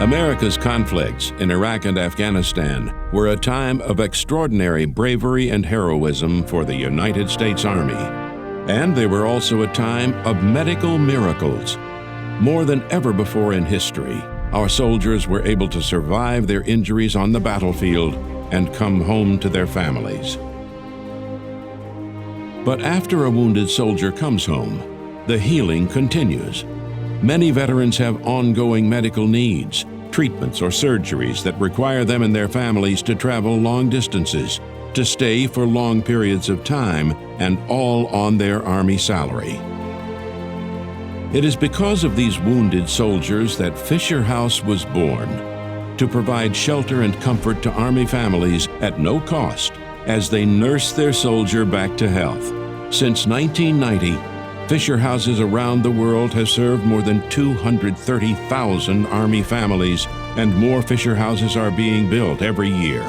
America's conflicts in Iraq and Afghanistan were a time of extraordinary bravery and heroism for the United States Army. And they were also a time of medical miracles. More than ever before in history, our soldiers were able to survive their injuries on the battlefield and come home to their families. But after a wounded soldier comes home, the healing continues. Many veterans have ongoing medical needs, treatments or surgeries that require them and their families to travel long distances, to stay for long periods of time, and all on their Army salary. It is because of these wounded soldiers that Fisher House was born, to provide shelter and comfort to Army families at no cost as they nurse their soldier back to health. Since 1990, Fisher Houses around the world have served more than 230,000 Army families, and more Fisher Houses are being built every year.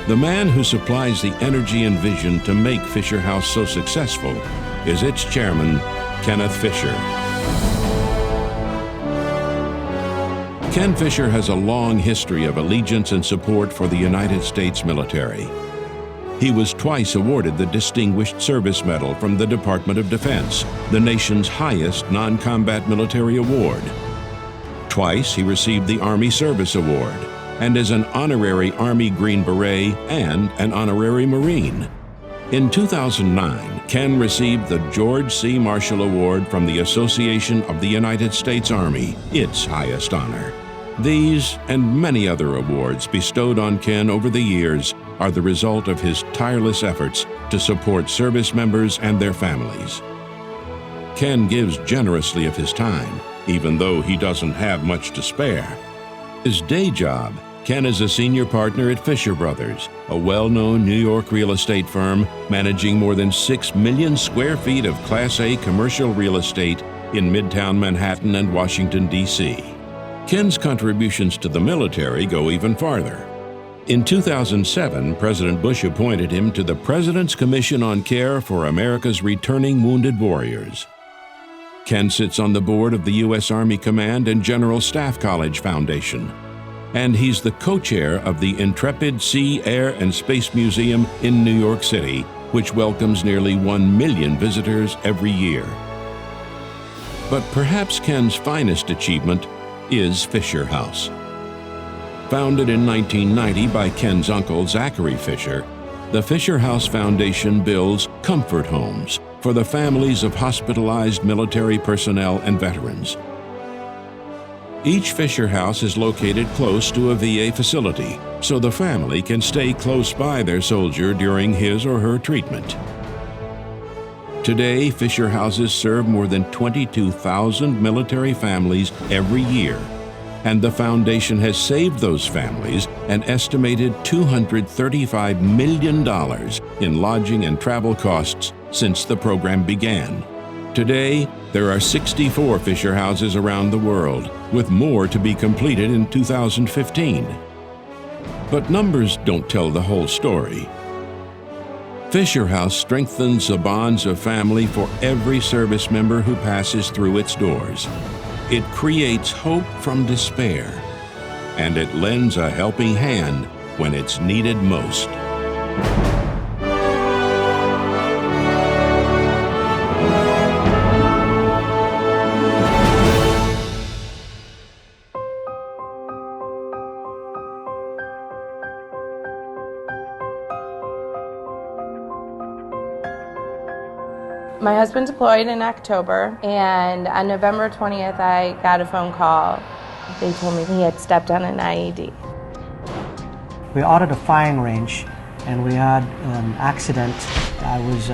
The man who supplies the energy and vision to make Fisher House so successful is its chairman, Kenneth Fisher. Ken Fisher has a long history of allegiance and support for the United States military. He was twice awarded the Distinguished Service Medal from the Department of Defense, the nation's highest non-combat military award. Twice he received the Army Service Award, and is an honorary Army Green Beret and an honorary Marine. In 2009, Ken received the George C. Marshall Award from the Association of the United States Army, its highest honor. These and many other awards bestowed on Ken over the years are the result of his tireless efforts to support service members and their families. Ken gives generously of his time, even though he doesn't have much to spare. His day job, Ken is a senior partner at Fisher Brothers, a well-known New York real estate firm managing more than 6 million square feet of Class A commercial real estate in Midtown Manhattan and Washington, D.C. Ken's contributions to the military go even farther. In 2007, President Bush appointed him to the President's Commission on Care for America's Returning Wounded Warriors. Ken sits on the board of the U.S. Army Command and General Staff College Foundation, and he's the co-chair of the Intrepid Sea, Air, and Space Museum in New York City, which welcomes nearly 1 million visitors every year. But perhaps Ken's finest achievement is Fisher House. Founded in 1990 by Ken's uncle, Zachary Fisher, the Fisher House Foundation builds comfort homes for the families of hospitalized military personnel and veterans. Each Fisher House is located close to a VA facility, so the family can stay close by their soldier during his or her treatment. Today, Fisher Houses serve more than 22,000 military families every year, and the foundation has saved those families an estimated $235 million in lodging and travel costs since the program began. Today, there are 64 Fisher Houses around the world, with more to be completed in 2015. But numbers don't tell the whole story. Fisher House strengthens the bonds of family for every service member who passes through its doors. It creates hope from despair, and it lends a helping hand when it's needed most. My husband deployed in October, and on November 20th, I got a phone call. They told me he had stepped on an IED. We ordered a firing range, and we had an accident. I was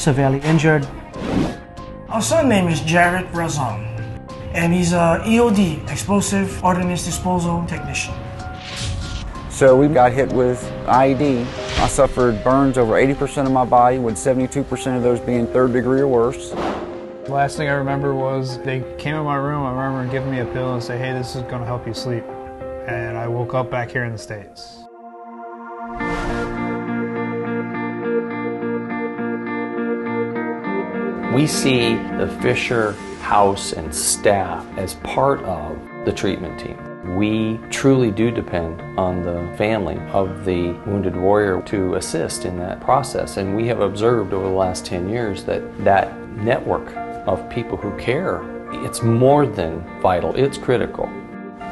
severely injured. Our son name is Jared Razan, and he's a EOD, Explosive Ordnance Disposal Technician. So we got hit with IED. I suffered burns over 80% of my body, with 72% of those being 3rd degree or worse. The last thing I remember was they came in my room. I remember giving me a pill and say, "Hey, this is going to help you sleep." And I woke up back here in the States. We see the Fisher House and staff as part of the treatment team. We truly do depend on the family of the wounded warrior to assist in that process, and we have observed over the last 10 years that that network of people who care, it's more than vital, it's critical.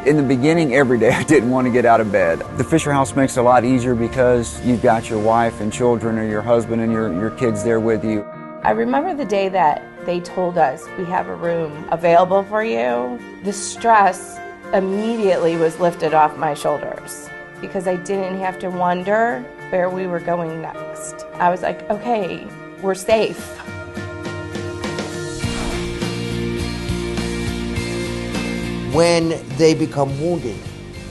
In the beginning, every day I didn't want to get out of bed. The Fisher House makes it a lot easier because you've got your wife and children or your husband and your kids there with you. I remember the day that they told us we have a room available for you. The stress immediately was lifted off my shoulders because I didn't have to wonder where we were going next. I was like, okay, we're safe. When they become wounded,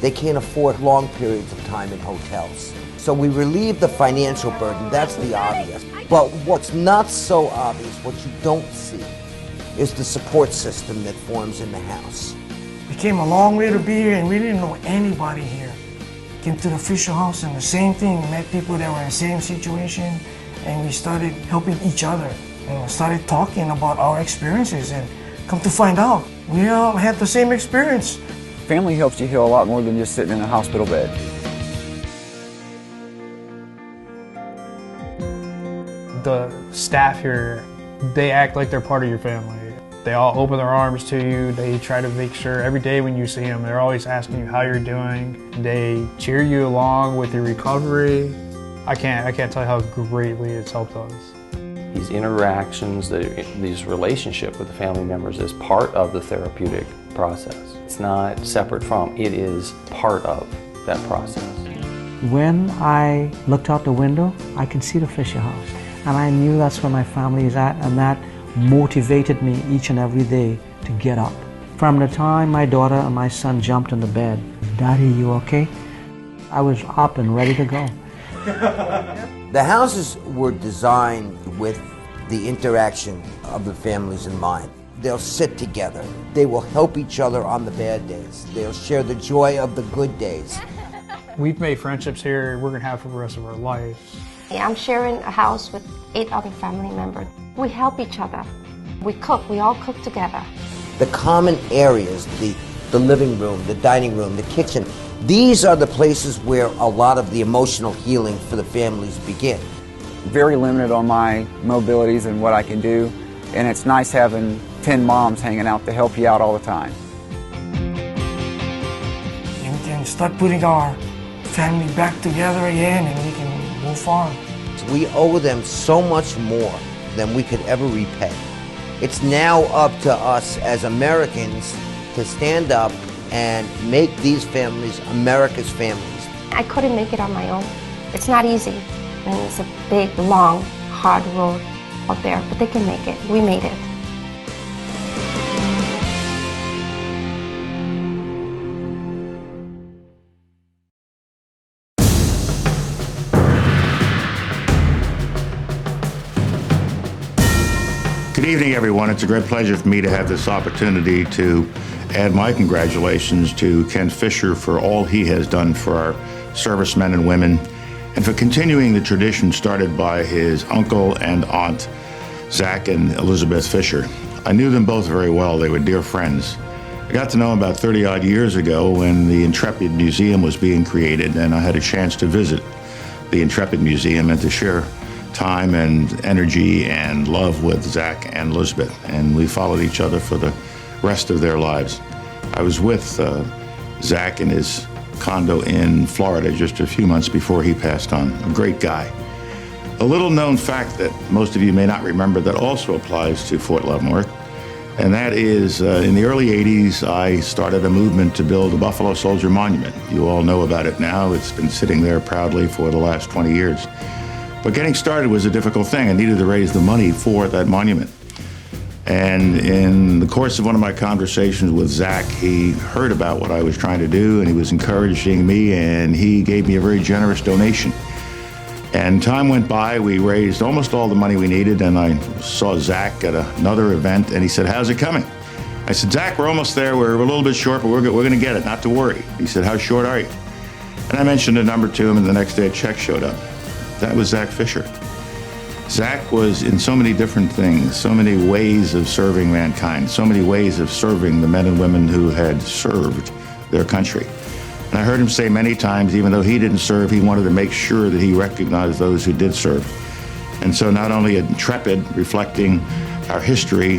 they can't afford long periods of time in hotels. So we relieve the financial burden, that's the obvious. But what's not so obvious, what you don't see, is the support system that forms in the house. We came a long way to be here and we didn't know anybody here. Came to the Fisher House and the same thing, we met people that were in the same situation and we started helping each other. And we started talking about our experiences and come to find out, we all had the same experience. Family helps you heal a lot more than just sitting in a hospital bed. The staff here, they act like they're part of your family. They all open their arms to you. They try to make sure every day when you see them, they're always asking you how you're doing. They cheer you along with your recovery. I can't tell you how greatly it's helped us. These interactions, these relationships with the family members is part of the therapeutic process. It's not separate from, it is part of that process. When I looked out the window, I could see the Fisher House. And I knew that's where my family is at, and that motivated me each and every day to get up. From the time my daughter and my son jumped in the bed, "Daddy, you okay?" I was up and ready to go. The houses were designed with the interaction of the families in mind. They'll sit together. They will help each other on the bad days. They'll share the joy of the good days. We've made friendships here we're gonna have for the rest of our lives. I'm sharing a house with 8 other family members. We help each other. We cook, we all cook together. The common areas, the living room, the dining room, the kitchen, these are the places where a lot of the emotional healing for the families begin. Very limited on my mobilities and what I can do, and it's nice having 10 moms hanging out to help you out all the time. And we can start putting our family back together again and we can move on. We owe them so much more than we could ever repay. It's now up to us as Americans to stand up and make these families America's families. I couldn't make it on my own. It's not easy, and it's a big, long, hard road out there, but they can make it. We made it. Good evening, everyone. It's a great pleasure for me to have this opportunity to add my congratulations to Ken Fisher for all he has done for our servicemen and women, and for continuing the tradition started by his uncle and aunt, Zach and Elizabeth Fisher. I knew them both very well. They were dear friends. I got to know them about 30-odd years ago when the Intrepid Museum was being created, and I had a chance to visit the Intrepid Museum and to share time and energy and love with Zach and Elizabeth, and we followed each other for the rest of their lives. I was with Zach in his condo in Florida just a few months before he passed on. A great guy. A little known fact that most of you may not remember that also applies to Fort Leavenworth, and that is in the early 80s I started a movement to build a Buffalo Soldier Monument. You all know about it now. It's been sitting there proudly for the last 20 years. But getting started was a difficult thing. I needed to raise the money for that monument. And in the course of one of my conversations with Zach, he heard about what I was trying to do, and he was encouraging me, and he gave me a very generous donation. And time went by, we raised almost all the money we needed, and I saw Zach at another event, and he said, "How's it coming?" I said, "Zach, we're almost there. We're a little bit short, but we're going to get it, not to worry." He said, "How short are you?" And I mentioned a number to him, and the next day a check showed up. That was Zach Fisher. Zach was in so many different things, so many ways of serving mankind, so many ways of serving the men and women who had served their country. And I heard him say many times, even though he didn't serve, he wanted to make sure that he recognized those who did serve. And so not only Intrepid, reflecting our history,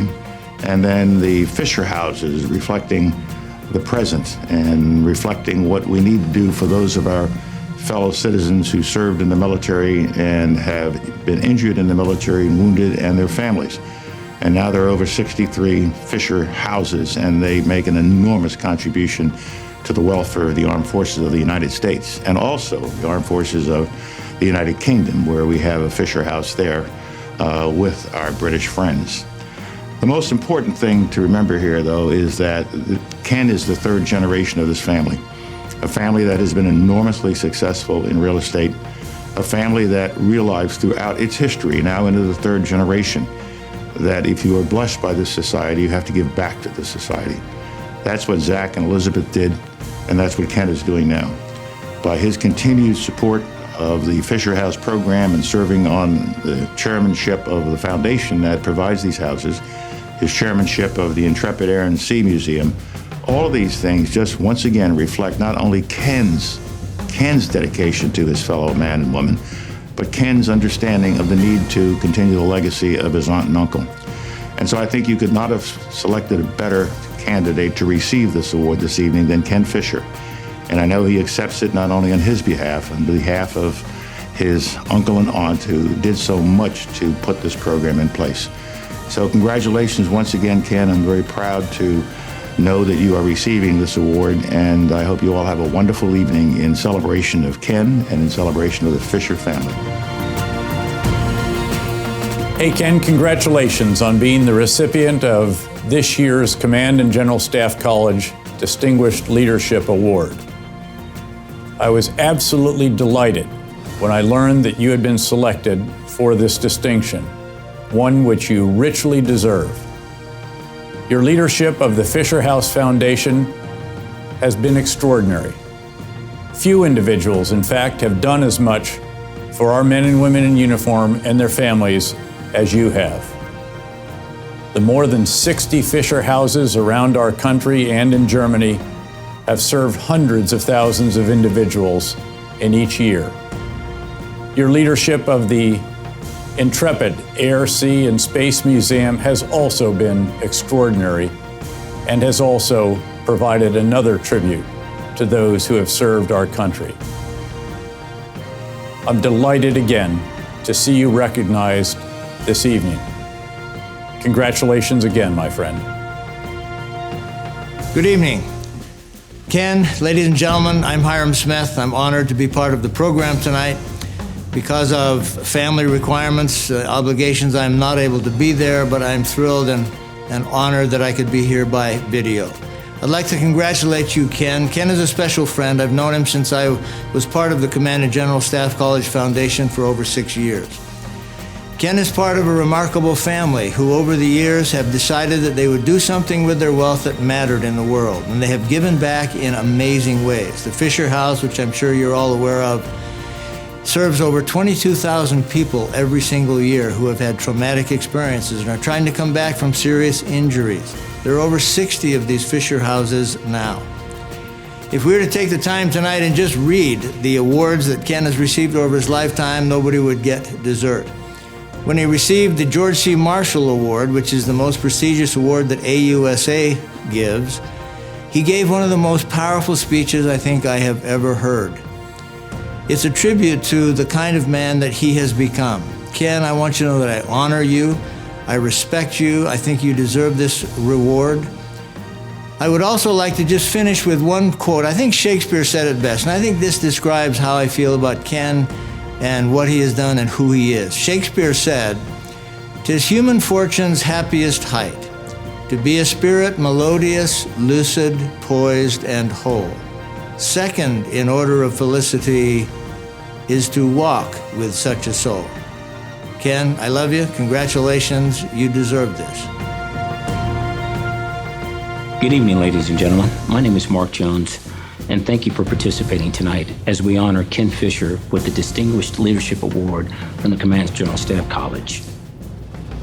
and then the Fisher houses, reflecting the present and reflecting what we need to do for those of our fellow citizens who served in the military and have been injured in the military and wounded, and their families. And now there are over 63 Fisher houses, and they make an enormous contribution to the welfare of the armed forces of the United States, and also the armed forces of the United Kingdom, where we have a Fisher house there with our British friends. The most important thing to remember here, though, is that Ken is the third generation of this family, a family that has been enormously successful in real estate, a family that realized throughout its history, now into the third generation, that if you are blessed by this society, you have to give back to this society. That's what Zach and Elizabeth did, and that's what Ken is doing now. By his continued support of the Fisher House program and serving on the chairmanship of the foundation that provides these houses, his chairmanship of the Intrepid Air and Sea Museum, all of these things just once again reflect not only Ken's dedication to his fellow man and woman, but Ken's understanding of the need to continue the legacy of his aunt and uncle. And so I think you could not have selected a better candidate to receive this award this evening than Ken Fisher. And I know he accepts it not only on his behalf, on behalf of his uncle and aunt who did so much to put this program in place. So congratulations once again, Ken. I'm very proud to know that you are receiving this award, and I hope you all have a wonderful evening in celebration of Ken and in celebration of the Fisher family. Hey, Ken, congratulations on being the recipient of this year's Command and General Staff College Distinguished Leadership Award. I was absolutely delighted when I learned that you had been selected for this distinction, one which you richly deserve. Your leadership of the Fisher House Foundation has been extraordinary. Few individuals, in fact, have done as much for our men and women in uniform and their families as you have. The more than 60 Fisher houses around our country and in Germany have served hundreds of thousands of individuals in each year. Your leadership of the Intrepid Air, Sea, and Space Museum has also been extraordinary and has also provided another tribute to those who have served our country. I'm delighted again to see you recognized this evening. Congratulations again, my friend. Good evening. Ken, ladies and gentlemen, I'm Hiram Smith. I'm honored to be part of the program tonight. Because of family requirements, obligations, I'm not able to be there, but I'm thrilled and honored that I could be here by video. I'd like to congratulate you, Ken. Ken is a special friend. I've known him since I was part of the Command and General Staff College Foundation for over 6 years. Ken is part of a remarkable family who over the years have decided that they would do something with their wealth that mattered in the world, and they have given back in amazing ways. The Fisher House, which I'm sure you're all aware of, serves over 22,000 people every single year who have had traumatic experiences and are trying to come back from serious injuries. There are over 60 of these Fisher houses now. If we were to take the time tonight and just read the awards that Ken has received over his lifetime, nobody would get dessert. When he received the George C. Marshall Award, which is the most prestigious award that AUSA gives, he gave one of the most powerful speeches I think I have ever heard. It's a tribute to the kind of man that he has become. Ken, I want you to know that I honor you, I respect you, I think you deserve this reward. I would also like to just finish with one quote. I think Shakespeare said it best, and I think this describes how I feel about Ken and what he has done and who he is. Shakespeare said, "'Tis human fortune's happiest height, to be a spirit melodious, lucid, poised, and whole. Second in order of felicity is to walk with such a soul." Ken, I love you. Congratulations. You deserve this. Good evening, ladies and gentlemen. My name is Mark Jones, and thank you for participating tonight as we honor Ken Fisher with the Distinguished Leadership Award from the Command General Staff College.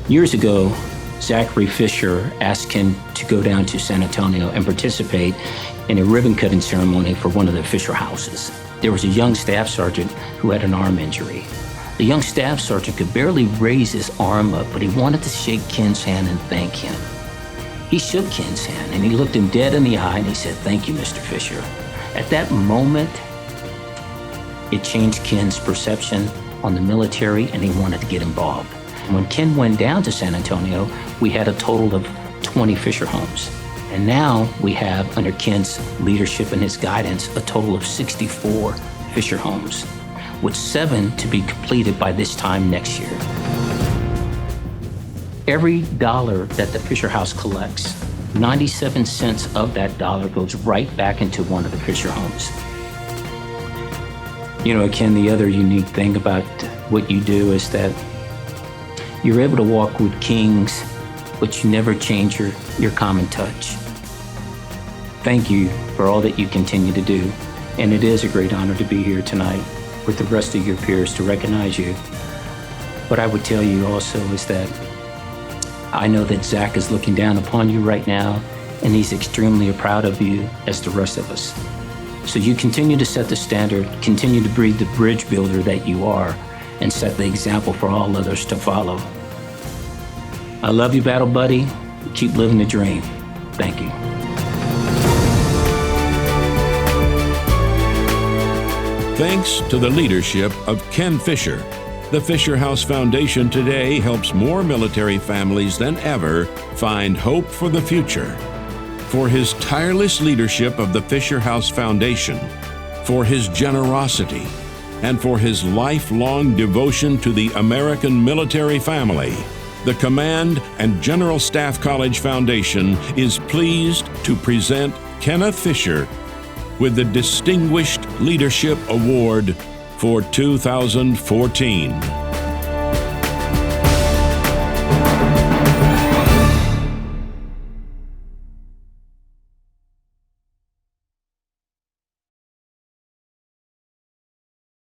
Years ago, Zachary Fisher asked Ken to go down to San Antonio and participate in a ribbon cutting ceremony for one of the Fisher houses. There was a young staff sergeant who had an arm injury. The young staff sergeant could barely raise his arm up, but he wanted to shake Ken's hand and thank him. He shook Ken's hand and he looked him dead in the eye and he said, "Thank you, Mr. Fisher." At that moment, it changed Ken's perception on the military and he wanted to get involved. When Ken went down to San Antonio, we had a total of 20 Fisher homes. And now we have, under Ken's leadership and his guidance, a total of 64 Fisher homes, with 7 to be completed by this time next year. Every dollar that the Fisher House collects, 97 cents of that dollar goes right back into one of the Fisher homes. You know, Ken, the other unique thing about what you do is that you're able to walk with kings, but you never change your common touch. Thank you for all that you continue to do. And it is a great honor to be here tonight with the rest of your peers to recognize you. What I would tell you also is that I know that Zach is looking down upon you right now, and he's extremely proud of you as the rest of us. So you continue to set the standard, continue to be the bridge builder that you are, and set the example for all others to follow. I love you, battle buddy. Keep living the dream. Thank you. Thanks to the leadership of Ken Fisher, the Fisher House Foundation today helps more military families than ever find hope for the future. For his tireless leadership of the Fisher House Foundation, for his generosity, and for his lifelong devotion to the American military family, the Command and General Staff College Foundation is pleased to present Kenneth Fisher with the Distinguished Leadership Award for 2014.